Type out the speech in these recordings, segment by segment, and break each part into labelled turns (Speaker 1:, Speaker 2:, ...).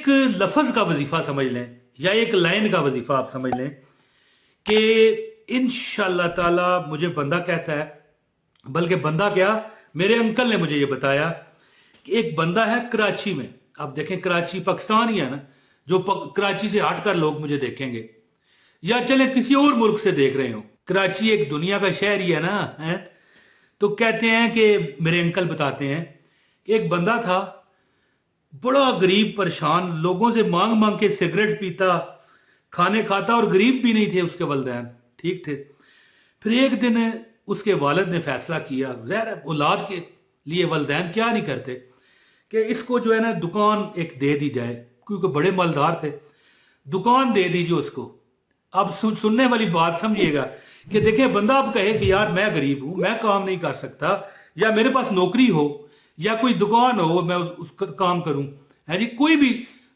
Speaker 1: एक लफ्ज का वजीफा समझ लें या एक लाइन का वजीफा आप समझ लें कि इंशाअल्लाह ताला मुझे बंदा कहता है, बल्कि बंदा क्या, मेरे अंकल ने मुझे ये बताया कि एक बंदा है कराची में। आप देखें कराची पाकिस्तान ही है ना, जो कराची से हटकर लोग मुझे देखेंगे, या चले किसी और मुल्क से देख रहे हो, कराची एक दुनिया का शहर ही है ना, है? तो कहते हैं कि मेरे अंकल बताते हैं कि एक बंदा था बड़ा गरीब परेशान, लोगों से मांग मांग के सिगरेट पीता, खाने खाता, और गरीब भी नहीं थे उसके वालिदैन, ठीक थे। फिर एक दिन उसके वालिद ने फैसला किया, ज़ाहिर औलाद के लिए वालिदैन क्या नहीं करते, कि इसको जो है ना दुकान एक दे दी जाए, क्योंकि बड़े मालदार थे, दुकान दे दीजिए उसको। अब सुनने वाली बात समझिएगा कि देखें, बंदा अब कहे कि यार मैं गरीब हूं, मैं काम नहीं कर सकता, या मेरे पास नौकरी हो या कोई दुकान हो, मैं उसका काम करूं, है जी। कोई भी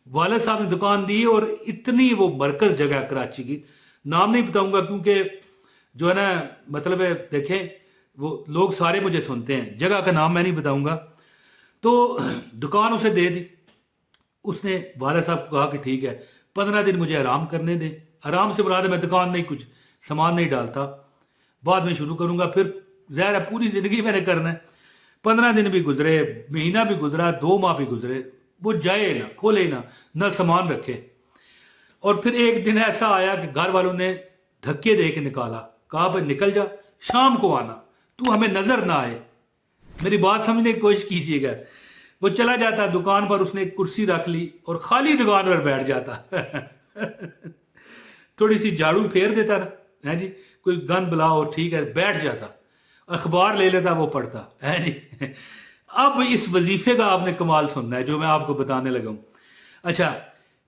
Speaker 1: वालिद साहब ने दुकान दी, और इतनी वो मरकज जगह कराची की, नाम नहीं बताऊंगा क्योंकि जो है ना, मतलब है, देखें वो लोग सारे मुझे सुनते हैं, जगह का नाम मैं नहीं बताऊंगा। तो दुकान उसे दे दी। उसने वालिद साहब को कहा कि ठीक है, 15 दिन मुझे आराम करने दें। आराम से मुराद है मैं दुकान नहीं, कुछ सामान नहीं डालता, बाद में शुरू करूंगा, फिर ज़ाहिर है पूरी जिंदगी मैंने करना है। 15 दिन भी गुजरे, महीना भी गुजरा, 2 माह भी गुजरे, वो जाए ना, खोले ना सामान रखे। और फिर एक दिन ऐसा आया कि घर वालों ने धक्के दे के निकाला, कहा भाई निकल जा, शाम को आना, तू हमें नजर ना आए। मेरी बात समझने की कोशिश कीजिएगा। वो चला जाता दुकान पर, उसने एक कुर्सी रख ली और खाली दुकान पर बैठ जाता थोड़ी सी झाड़ू फेर देता ना, है जी, कोई गन बुलाओ, ठीक है, बैठ जाता, अखबार ले लेता, वो पढ़ता, है जी अब इस वजीफे का आपने कमाल सुनना है जो मैं आपको बताने लगा हूं। अच्छा,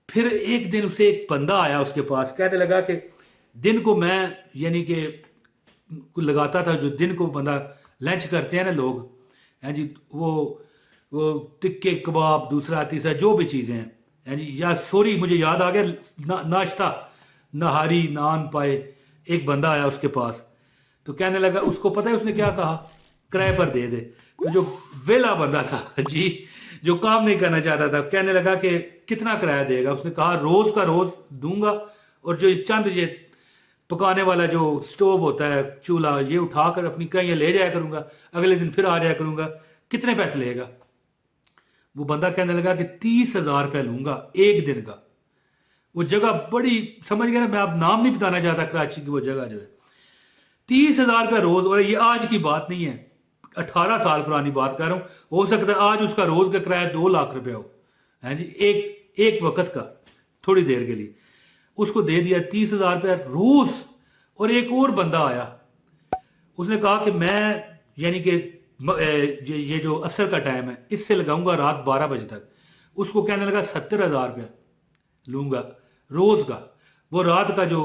Speaker 1: फिर एक दिन उसे एक बंदा आया उसके पास, कहने लगा कि दिन को मैं, यानी कि लगाता था, जो दिन को बंदा लंच करते हैं ना लोग, हैं जी, वो टिक्के कबाब, दूसरा तीसरा जो भी चीज़ें हैं जी, या सॉरी मुझे याद आ गया, नाश्ता, नहारी, नान पाए। एक बंदा आया उसके पास, तो कहने लगा, उसको पता है उसने क्या कहा, किराए पर दे दे। तो जो वेला बंदा था जी, जो काम नहीं करना चाहता था, कहने लगा कि कितना किराया देगा। उसने कहा रोज का रोज दूंगा, और जो चंद ये पकाने वाला जो स्टोव होता है, चूल्हा, ये उठाकर अपनी कहीं ले जाया करूंगा, अगले दिन फिर आ जाया करूंगा, कितने पैसे लेगा। वो बंदा कहने लगा कि 30,000 रुपया लूंगा एक दिन का। वो जगह बड़ी, समझ गया ना, मैं आप नाम नहीं बताना चाहता कराची की वो जगह जो है, 30,000 रुपया रोज। और ये आज की बात नहीं है, 18 साल पुरानी बात कर रहा हूं। हो सकता है आज उसका रोज का किराया 2 लाख रुपया हो, है जी, एक वक्त का, थोड़ी देर के लिए। उसको दे दिया 30,000 रुपया रोज। और एक और बंदा आया, उसने कहा कि मैं, यानी कि ये जो असर का टाइम है, इससे लगाऊंगा रात 12 बजे तक। उसको कहने लगा 70,000 रुपया लूंगा रोज का। वो रात का जो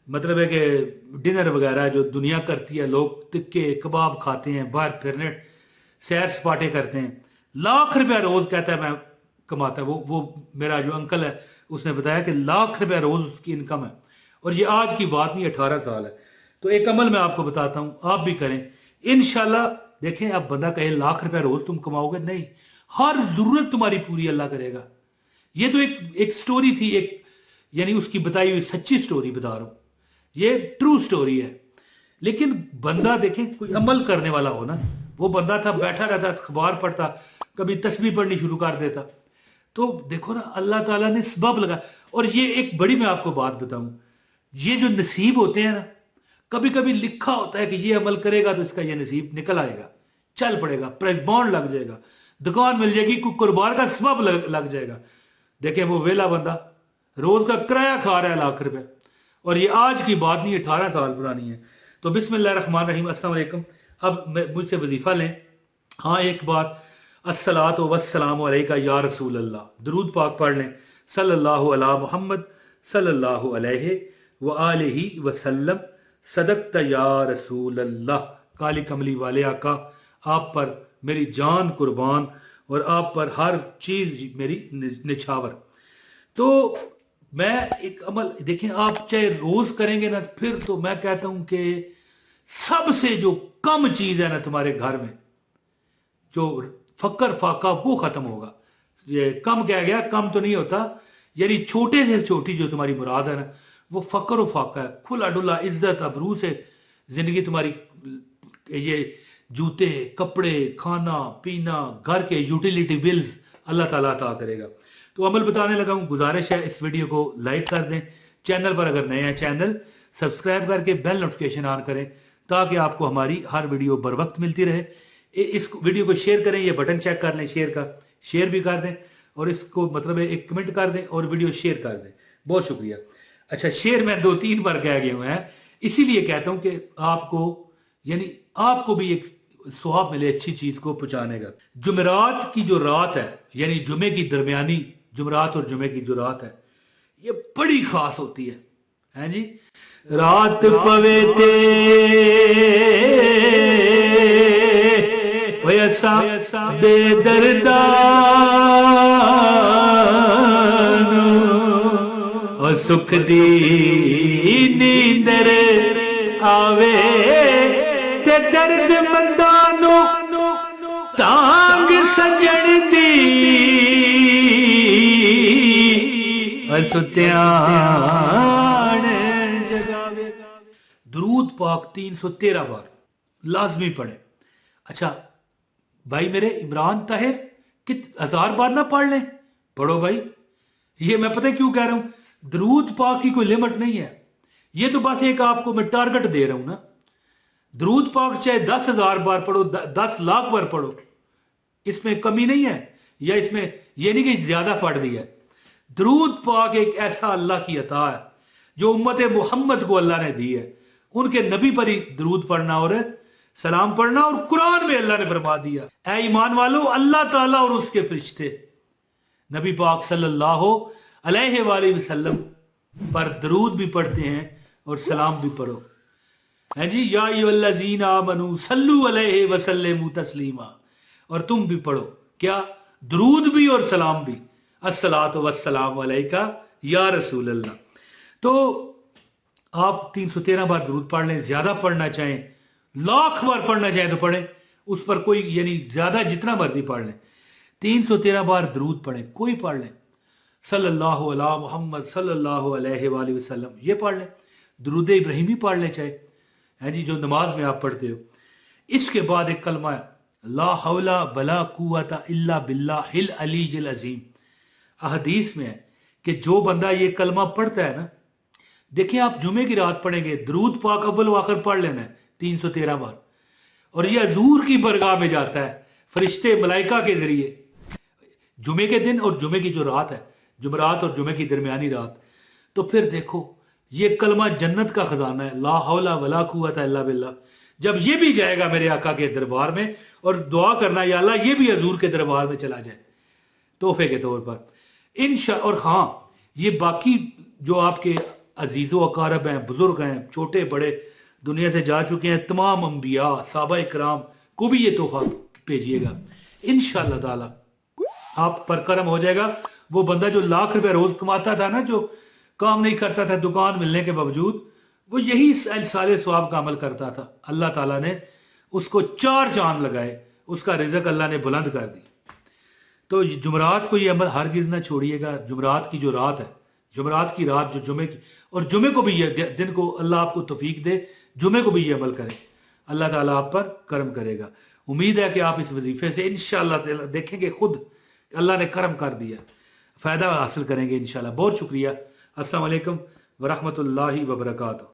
Speaker 1: मतलब है कि डिनर वगैरह जो दुनिया करती है, लोग टिक्के कबाब खाते हैं, बाहर फिरने, सैर सपाटे करते हैं, लाख रुपया रोज कहता है मैं कमाता है। वो मेरा जो अंकल है उसने बताया कि लाख रुपया रोज उसकी इनकम है। और ये आज की बात नहीं, 18 साल है। तो एक अमल मैं आपको बताता हूं, आप भी करें इंशाल्लाह। देखें, अब बंदा कहे लाख रुपया रोज तुम कमाओगे, नहीं, हर जरूरत तुम्हारी पूरी अल्लाह करेगा। ये तो एक स्टोरी थी, एक यानी उसकी बताई हुई सच्ची स्टोरी बता रहा हूं, ये ट्रू स्टोरी है। लेकिन बंदा देखें, कोई अमल करने वाला हो ना। वो बंदा था, बैठा रहता, अखबार पढ़ता, कभी तस्बीह पढ़नी शुरू कर देता। तो देखो ना, अल्लाह ताला ने सबब लगा। और ये एक बड़ी, मैं आपको बात बताऊं, ये जो नसीब होते हैं ना, कभी कभी लिखा होता है कि ये अमल करेगा तो इसका ये नसीब निकल आएगा, चल पड़ेगा, प्रेस बॉन्ड लग जाएगा, दुकान मिल जाएगी, कोई कुर्बान का सबब लग जाएगा। देखें, वो वेला बंदा रोज का किराया खा रहा है लाख रुपए, और ये आज की बात नहीं, 18 साल पुरानी है। तो बिस्मिल्लाहिर्रहमानिर्रहीम, अस्सलाम वालेकुम। अब मुझसे वजीफा लें। हाँ, एक बात, अस्सलातु वस्सलामु अलैका या रसूल अल्लाह, दरूद पाक पढ़ लें, सल्लल्लाहु अला मुहम्मद सल्लल्लाहु अलैहि व आलिहि वसल्लम, सदक़त या रसूल अल्लाह। काली कमली वाले आका, आप पर मेरी जान कुर्बान, और आप पर हर चीज मेरी निछावर। तो मैं एक अमल, देखें, आप चाहे रोज करेंगे ना, फिर तो मैं कहता हूं कि सबसे जो कम चीज है ना तुम्हारे घर में, जो फकर फाका, वो खत्म होगा। ये कम कह गया, कम तो नहीं होता, यानी छोटे से छोटी जो तुम्हारी मुराद है ना वो फकर फाका है, खुला डुला इज्जत अबरू से जिंदगी तुम्हारी, ये जूते कपड़े खाना पीना घर के यूटिलिटी बिल्स अल्लाह ताला अता करेगा। तो अमल बताने लगा हूं, गुजारिश है इस वीडियो को लाइक कर दें, चैनल पर अगर नए हैं चैनल सब्सक्राइब करके बेल नोटिफिकेशन ऑन करें ताकि आपको हमारी हर वीडियो बर वक्त मिलती रहे। इस वीडियो को शेयर करें, ये बटन चेक कर लें शेयर का, शेयर भी कर दें और इसको मतलब एक कमेंट कर दें और वीडियो शेयर कर दें। बहुत शुक्रिया। अच्छा, शेयर मैं 2-3 बार कह गया हूं है, इसीलिए कहता हूं कि आपको यानी आपको भी एक स्वाब मिले अच्छी चीज को पहुंचाने का। जुमेरात की जो रात है यानी जुमे की दरमियानी, जुमेरात और जुमे की जो रात है ये बड़ी खास होती है जी। रात पवे ते वैसा बेदर्दा और सुख दी नींदर आवे ते दर्द मंदानो तांग सजन दी सुत्यान जगावे। दुरूद पाक 313 बार लाजमी पढ़े। अच्छा भाई मेरे इमरान ताहिर कि 1000 बार ना पढ़ लें, पढ़ो भाई। ये मैं पता क्यों कह रहा हूं, दरूद पाक की कोई लिमिट नहीं है, ये तो बस एक आपको मैं टारगेट दे रहा हूं ना। दरूद पाक चाहे 10,000 बार पढ़ो, 10 लाख बार पढ़ो, इसमें कमी नहीं है, या इसमें यह नहीं कि ज्यादा पढ़ दिया है। दरूद पाक एक ऐसा अल्लाह की अता है जो उम्मत मोहम्मद को अल्लाह ने दी है। उनके नबी पर ही दरूद पढ़ना और सलाम पढ़ना, और कुरान में अल्लाह ने फरमा दिया, ऐ ईमान वालों अल्लाह ताला और उसके फरिश्ते नबी पाक सल्लल्लाहु अलैहि वसल्लम पर दरूद भी पढ़ते हैं और सलाम भी पढ़ो है जी। या अय्युहल्लज़ीना आमनू सल्लु अलैहि वसल्लिमू तस्लीमा, और तुम भी पढ़ो क्या, दरूद भी और सलाम भी। अस्सलातु वस्सलामु अलैका या रसूल अल्लाह। तो आप 313 बार दरूद पढ़ लें, ज्यादा पढ़ना चाहें, लाख बार पढ़ना चाहें तो पढ़ें, उस पर कोई यानी ज्यादा जितना मर्जी पढ़ लें। 313 बार दरूद पढ़ें, कोई पढ़ लें, सल्लल्लाहु अला मुहम्मद सल्लल्लाहु अलैहि वसल्लम ये पढ़ लें, दरूद इब्राहिमी पढ़ लें चाहे है जी, जो नमाज में आप पढ़ते हो। इसके बाद एक कलमा है, ला हौला वला कुव्वता इल्ला बिल्लाहिल अलीय्यिल अज़ीम। अहदीस में है कि जो बंदा ये कलमा पढ़ता है ना, देखिए आप जुमे की रात पढ़ेंगे, दरूद पाक अव्वल आखिर पढ़ लेना है 313 बार, और ये हजूर की बरगाह में जाता है फरिश्ते मलाइका के जरिए जुमे के दिन, और जुमे की जो रात है जुमरात और जुमे की दरमियानी रात। तो फिर देखो ये कलमा जन्नत का खजाना है, ला हौला वला कुव्वता इल्ला बिल्लाह। जब ये भी जाएगा मेरे आका के दरबार में, और दुआ करना या अल्लाह ये भी हजूर के दरबार में चला जाए तोहफे के तौर पर और हाँ, ये बाकी जो आपके अजीज़ो अकारब हैं, बुजुर्ग हैं, छोटे बड़े दुनिया से जा चुके हैं, तमाम अंबिया साहबा इकराम को भी ये तोहफा भेजिएगा, इंशाअल्लाह ताला आप पर करम हो जाएगा। वो बंदा जो लाख रुपए रोज कमाता था ना, जो काम नहीं करता था दुकान मिलने के बावजूद, वो यही साले स्वाब का अमल करता था, अल्लाह ताला ने उसको 4 चांद लगाए, उसका रिज़्क अल्लाह ने बुलंद कर दी। तो जुमरात को ये अमल हरगिज़ ना छोड़िएगा। जुमरात की जो रात है, जुमरात की रात जो जुमे की, और जुमे को भी ये दिन को अल्लाह आपको तौफीक दे, जुमे को भी ये अमल करें, अल्लाह ताला आप पर करम करेगा। उम्मीद है कि आप इस वजीफे से इंशाअल्लाह देखेंगे खुद अल्लाह ने करम कर दिया, फ़ायदा हासिल करेंगे इंशाअल्लाह। बहुत शुक्रिया। अस्सलाम वालेकुम व रहमतुल्लाहि व बरकातहू।